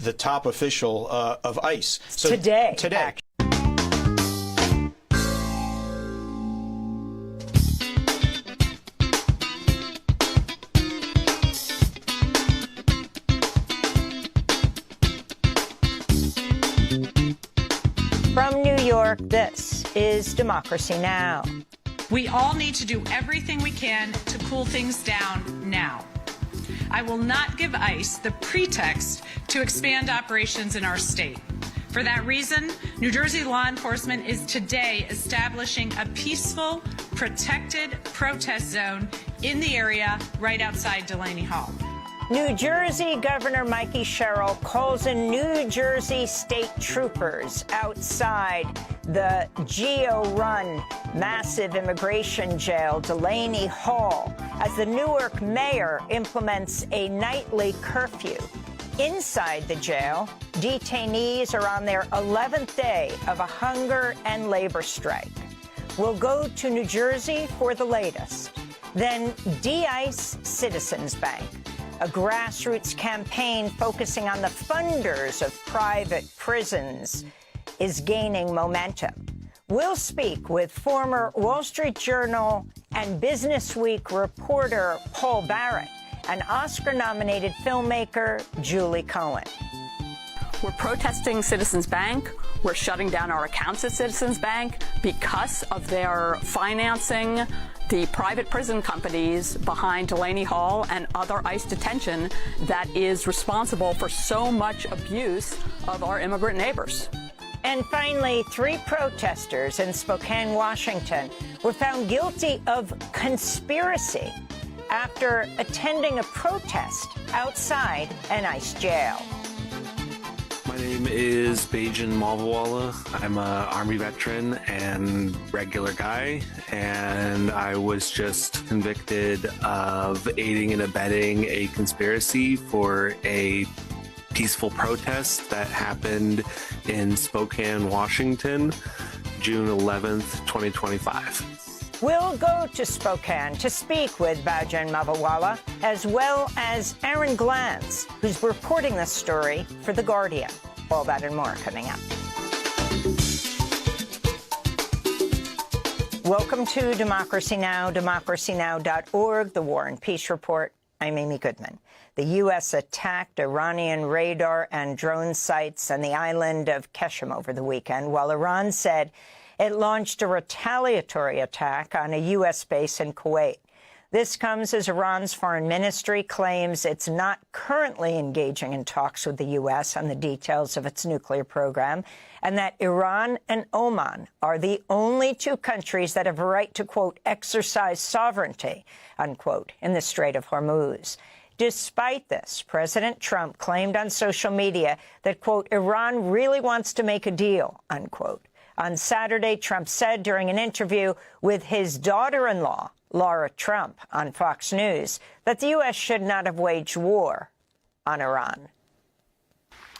the top official of ICE. So Today. From New York, this is Democracy Now! We all need to do everything we can to cool things down now. I will not give ICE the pretext to expand operations in our state. For that reason, New Jersey law enforcement is today establishing a peaceful, protected protest zone in the area right outside Delaney Hall. New Jersey Governor Mikey Sherrill calls in New Jersey state troopers outside the GEO-run massive immigration jail, Delaney Hall, as the Newark mayor implements a nightly curfew. Inside the jail, detainees are on their 11th day of a hunger and labor strike. We'll go to New Jersey for the latest. Then de-ICE Citizens Bank, a grassroots campaign focusing on the funders of private prisons, is gaining momentum. We'll speak with former Wall Street Journal and Business Week reporter Paul Barrett and Oscar-nominated filmmaker Julie Cohen. We're protesting Citizens Bank. We're shutting down our accounts at Citizens Bank because of their financing the private prison companies behind Delaney Hall and other ICE detention that is responsible for so much abuse of our immigrant neighbors. And finally, 3 protesters in Spokane, Washington, were found guilty of conspiracy after attending a protest outside an ICE jail. My name is Bajan Malvawala. I'm an Army veteran and regular guy, and I was just convicted of aiding and abetting a conspiracy for a peaceful protest that happened in Spokane, Washington, June 11th, 2025. We'll go to Spokane to speak with Bajan Malvawala, as well as Aaron Glantz, who's reporting this story for The Guardian. All that and more coming up. Welcome to Democracy Now!, democracynow.org, the War and Peace Report. I'm Amy Goodman. The U.S. attacked Iranian radar and drone sites on the island of Qeshm over the weekend, while Iran said it launched a retaliatory attack on a U.S. base in Kuwait. This comes as Iran's foreign ministry claims it's not currently engaging in talks with the U.S. on the details of its nuclear program, and that Iran and Oman are the only 2 countries that have a right to, quote, exercise sovereignty, unquote, in the Strait of Hormuz. Despite this, President Trump claimed on social media that, quote, Iran really wants to make a deal, unquote. On Saturday, Trump said during an interview with his daughter-in-law, Laura Trump, on Fox News, that the U.S. should not have waged war on Iran.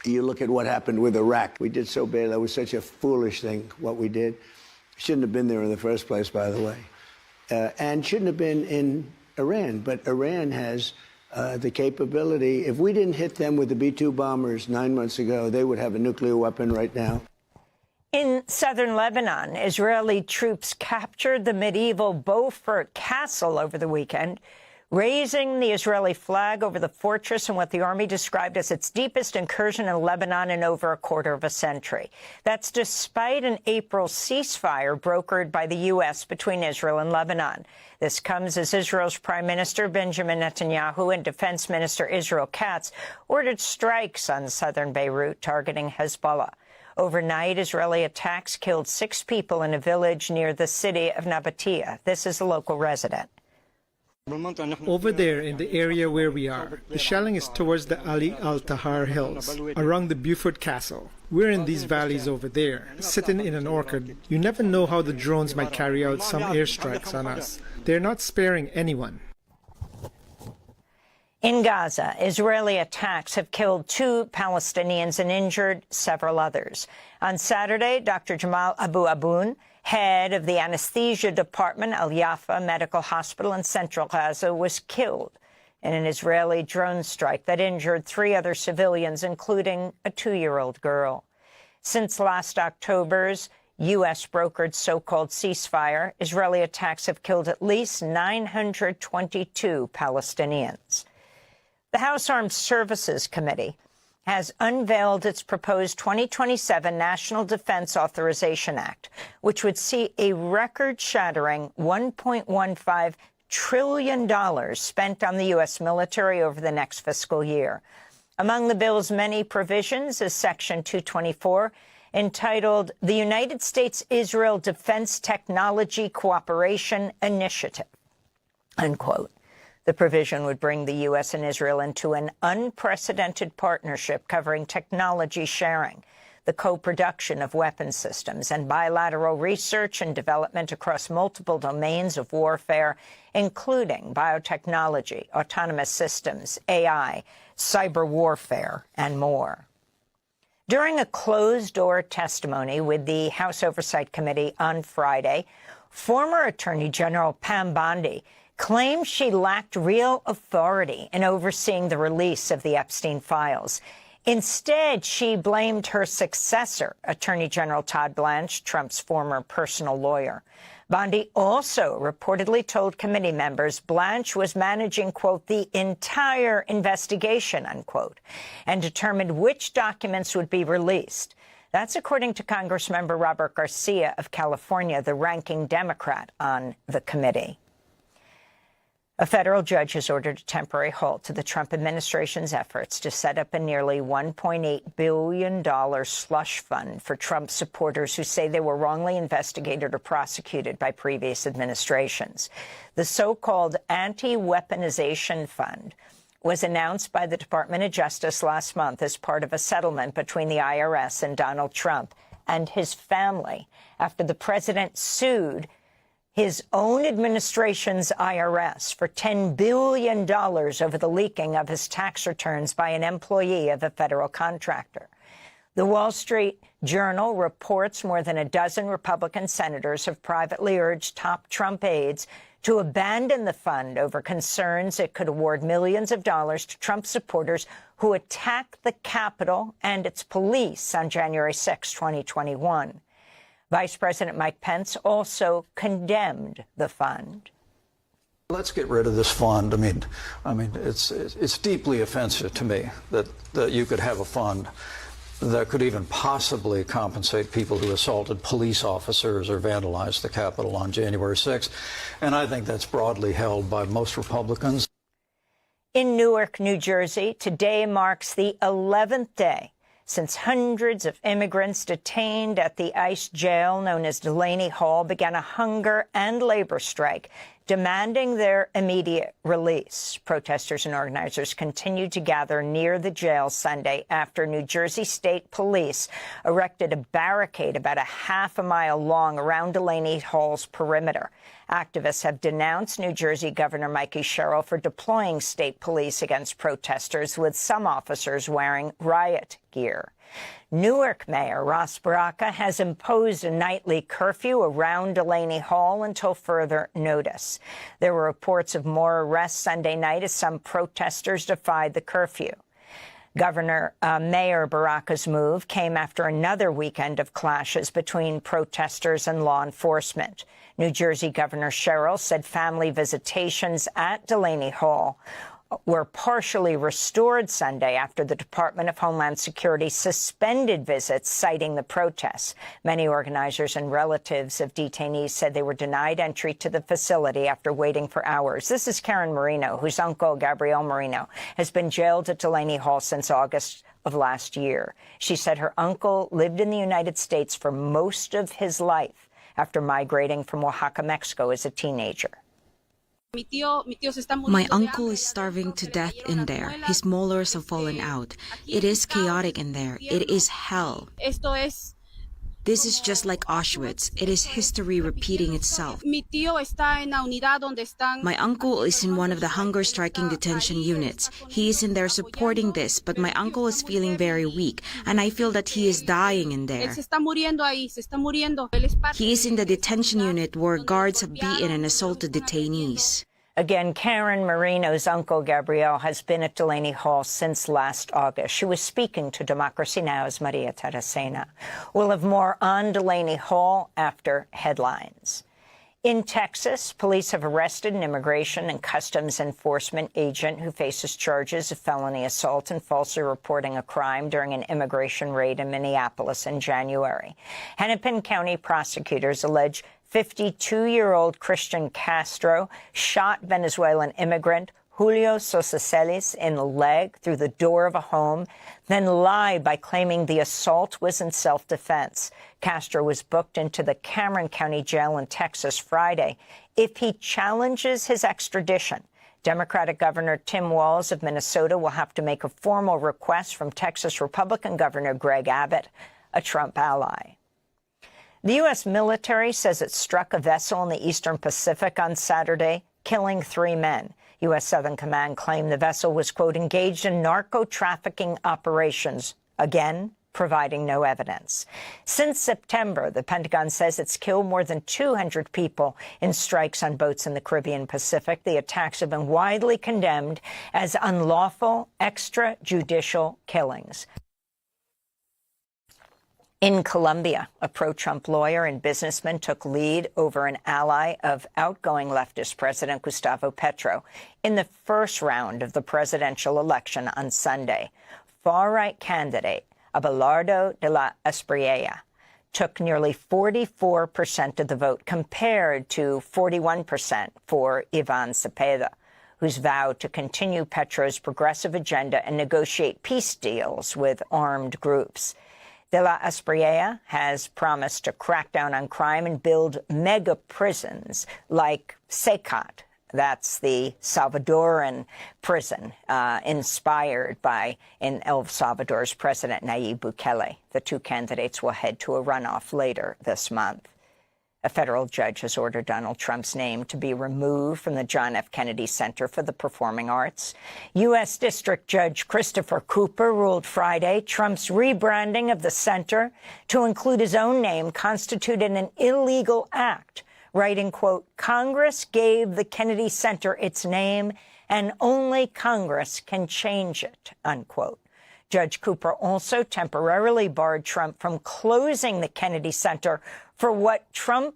You look at what happened with Iraq. We did so bad. That was such a foolish thing, what we did. Shouldn't have been there in the first place, by the way. And shouldn't have been in Iran. But Iran has the capability. If we didn't hit them with the B-2 bombers 9 months ago, they would have a nuclear weapon right now. In southern Lebanon, Israeli troops captured the medieval Beaufort Castle over the weekend, raising the Israeli flag over the fortress in what the army described as its deepest incursion in Lebanon in over a quarter of a century. That's despite an April ceasefire brokered by the U.S. between Israel and Lebanon. This comes as Israel's Prime Minister Benjamin Netanyahu and Defense Minister Israel Katz ordered strikes on southern Beirut targeting Hezbollah. Overnight, Israeli attacks killed 6 people in a village near the city of Nabatea. This is a local resident. Over there in the area where we are, the shelling is towards the Ali Al-Tahar Hills, around the Beaufort Castle. We're in these valleys over there, sitting in an orchard. You never know how the drones might carry out some airstrikes on us. They're not sparing anyone. In Gaza, Israeli attacks have killed 2 Palestinians and injured several others. On Saturday, Dr. Jamal Abu Aboun, head of the anesthesia department, Al Yafa Medical Hospital in central Gaza, was killed in an Israeli drone strike that injured 3 other civilians, including a 2-year-old girl. Since last October's U.S.-brokered so-called ceasefire, Israeli attacks have killed at least 922 Palestinians. The House Armed Services Committee has unveiled its proposed 2027 National Defense Authorization Act, which would see a record-shattering $1.15 trillion spent on the U.S. military over the next fiscal year. Among the bill's many provisions is Section 224, entitled the United States-Israel Defense Technology Cooperation Initiative, unquote. The provision would bring the U.S. and Israel into an unprecedented partnership covering technology sharing, the co-production of weapons systems, and bilateral research and development across multiple domains of warfare, including biotechnology, autonomous systems, AI, cyber warfare, and more. During a closed-door testimony with the House Oversight Committee on Friday, former Attorney General Pam Bondi claimed she lacked real authority in overseeing the release of the Epstein files. Instead, she blamed her successor, Attorney General Todd Blanche, Trump's former personal lawyer. Bondi also reportedly told committee members Blanche was managing, quote, the entire investigation, unquote, and determined which documents would be released. That's according to Congressmember Robert Garcia of California, the ranking Democrat on the committee. A federal judge has ordered a temporary halt to the Trump administration's efforts to set up a nearly $1.8 billion slush fund for Trump supporters who say they were wrongly investigated or prosecuted by previous administrations. The so-called Anti-Weaponization Fund was announced by the Department of Justice last month as part of a settlement between the IRS and Donald Trump and his family after the president sued his own administration's IRS for $10 billion over the leaking of his tax returns by an employee of a federal contractor. The Wall Street Journal reports more than a dozen Republican senators have privately urged top Trump aides to abandon the fund over concerns it could award millions of dollars to Trump supporters who attacked the Capitol and its police on January 6, 2021. Vice President Mike Pence also condemned the fund. Let's get rid of this fund. I mean, it's deeply offensive to me that you could have a fund that could even possibly compensate people who assaulted police officers or vandalized the Capitol on January 6th. And I think that's broadly held by most Republicans. In Newark, New Jersey, today marks the 11th day since hundreds of immigrants detained at the ICE jail known as Delaney Hall began a hunger and labor strike demanding their immediate release. Protesters and organizers continued to gather near the jail Sunday after New Jersey State Police erected a barricade about a half a mile long around Delaney Hall's perimeter. Activists have denounced New Jersey Governor Mikey Sherrill for deploying state police against protesters, with some officers wearing riot gear. Newark Mayor Ras Baraka has imposed a nightly curfew around Delaney Hall until further notice. There were reports of more arrests Sunday night as some protesters defied the curfew. Mayor Baraka's move came after another weekend of clashes between protesters and law enforcement. New Jersey Governor Sherrill said family visitations at Delaney Hall were partially restored Sunday after the Department of Homeland Security suspended visits, citing the protests. Many organizers and relatives of detainees said they were denied entry to the facility after waiting for hours. This is Karen Marino, whose uncle, Gabrielle Marino, has been jailed at Delaney Hall since August of last year. She said her uncle lived in the United States for most of his life after migrating from Oaxaca, Mexico as a teenager. My uncle is starving to death in there. His molars have fallen out. It is chaotic in there. It is hell. This is just like Auschwitz. It is history repeating itself. My uncle is in one of the hunger-striking detention units. He is in there supporting this, but my uncle is feeling very weak, and I feel that he is dying in there. He is in the detention unit where guards have beaten and assaulted detainees. Again, Karen Marino's uncle, Gabriel, has been at Delaney Hall since last August. She was speaking to Democracy Now!'s Maria Taracena. We'll have more on Delaney Hall after headlines. In Texas, police have arrested an Immigration and Customs Enforcement agent who faces charges of felony assault and falsely reporting a crime during an immigration raid in Minneapolis in January. Hennepin County prosecutors allege 52-year-old Christian Castro shot Venezuelan immigrant Julio Sosa Celis in the leg through the door of a home, then lied by claiming the assault was in self-defense. Castro was booked into the Cameron County Jail in Texas Friday. If he challenges his extradition, Democratic Governor Tim Walz of Minnesota will have to make a formal request from Texas Republican Governor Greg Abbott, a Trump ally. The U.S. military says it struck a vessel in the Eastern Pacific on Saturday, killing 3 men. U.S. Southern Command claimed the vessel was, quote, engaged in narco-trafficking operations, again, providing no evidence. Since September, the Pentagon says it's killed more than 200 people in strikes on boats in the Caribbean Pacific. The attacks have been widely condemned as unlawful extrajudicial killings. In Colombia, a pro-Trump lawyer and businessman took lead over an ally of outgoing leftist President Gustavo Petro in the first round of the presidential election on Sunday. Far-right candidate Abelardo de la Espriella took nearly 44% of the vote, compared to 41% for Ivan Cepeda, who's vowed to continue Petro's progressive agenda and negotiate peace deals with armed groups. De la Espriella has promised to crack down on crime and build mega prisons like SECAT. That's the Salvadoran prison inspired by in El Salvador's President Nayib Bukele. The two candidates will head to a runoff later this month. A federal judge has ordered Donald Trump's name to be removed from the John F. Kennedy Center for the Performing Arts. U.S. District Judge Christopher Cooper ruled Friday Trump's rebranding of the center to include his own name constituted an illegal act, writing, quote, Congress gave the Kennedy Center its name, and only Congress can change it, unquote. Judge Cooper also temporarily barred Trump from closing the Kennedy Center for what Trump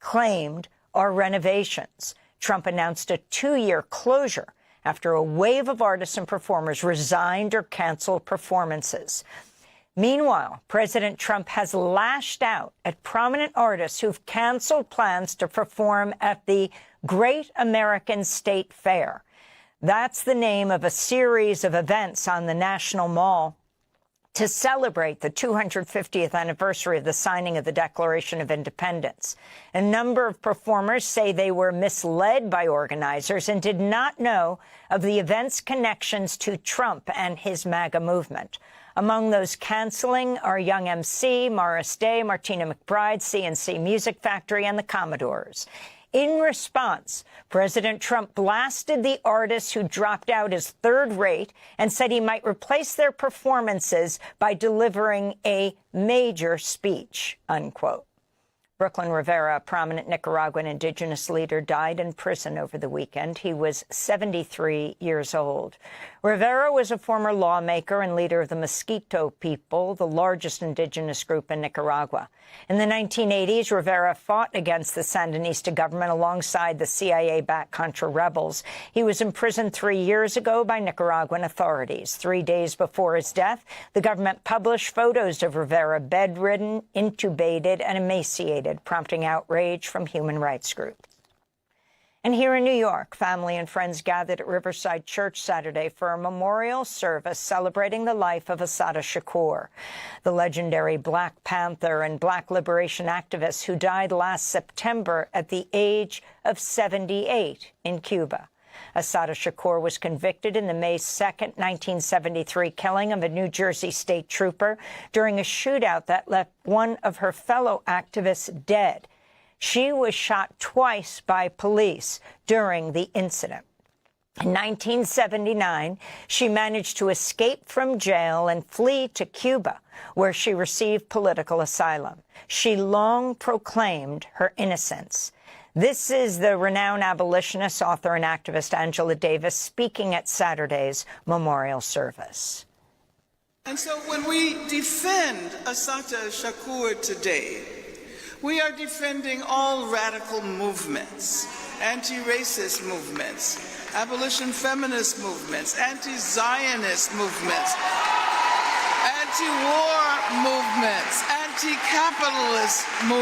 claimed are renovations. Trump announced a 2-year closure after a wave of artists and performers resigned or canceled performances. Meanwhile, President Trump has lashed out at prominent artists who've canceled plans to perform at the Great American State Fair. That's the name of a series of events on the National Mall to celebrate the 250th anniversary of the signing of the Declaration of Independence. A number of performers say they were misled by organizers and did not know of the event's connections to Trump and his MAGA movement. Among those canceling are Young MC, Morris Day, Martina McBride, CNC Music Factory, and the Commodores. In response, President Trump blasted the artists who dropped out as third rate and said he might replace their performances by delivering a major speech, unquote. Brooklyn Rivera, a prominent Nicaraguan indigenous leader, died in prison over the weekend. He was 73 years old. Rivera was a former lawmaker and leader of the Mosquito people, the largest indigenous group in Nicaragua. In the 1980s, Rivera fought against the Sandinista government alongside the CIA-backed Contra rebels. He was imprisoned 3 years ago by Nicaraguan authorities. 3 days before his death, the government published photos of Rivera bedridden, intubated, and emaciated, prompting outrage from human rights groups. And here in New York, family and friends gathered at Riverside Church Saturday for a memorial service celebrating the life of Assata Shakur, the legendary Black Panther and Black liberation activist who died last September at the age of 78 in Cuba. Assata Shakur was convicted in the May 2, 1973 killing of a New Jersey state trooper during a shootout that left one of her fellow activists dead. She was shot twice by police during the incident. In 1979, she managed to escape from jail and flee to Cuba, where she received political asylum. She long proclaimed her innocence. This is the renowned abolitionist, author, and activist Angela Davis speaking at Saturday's memorial service. And so when we defend Assata Shakur today, we are defending all radical movements, anti-racist movements, abolition feminist movements, anti-Zionist movements, anti-war movements, anti-capitalist movements.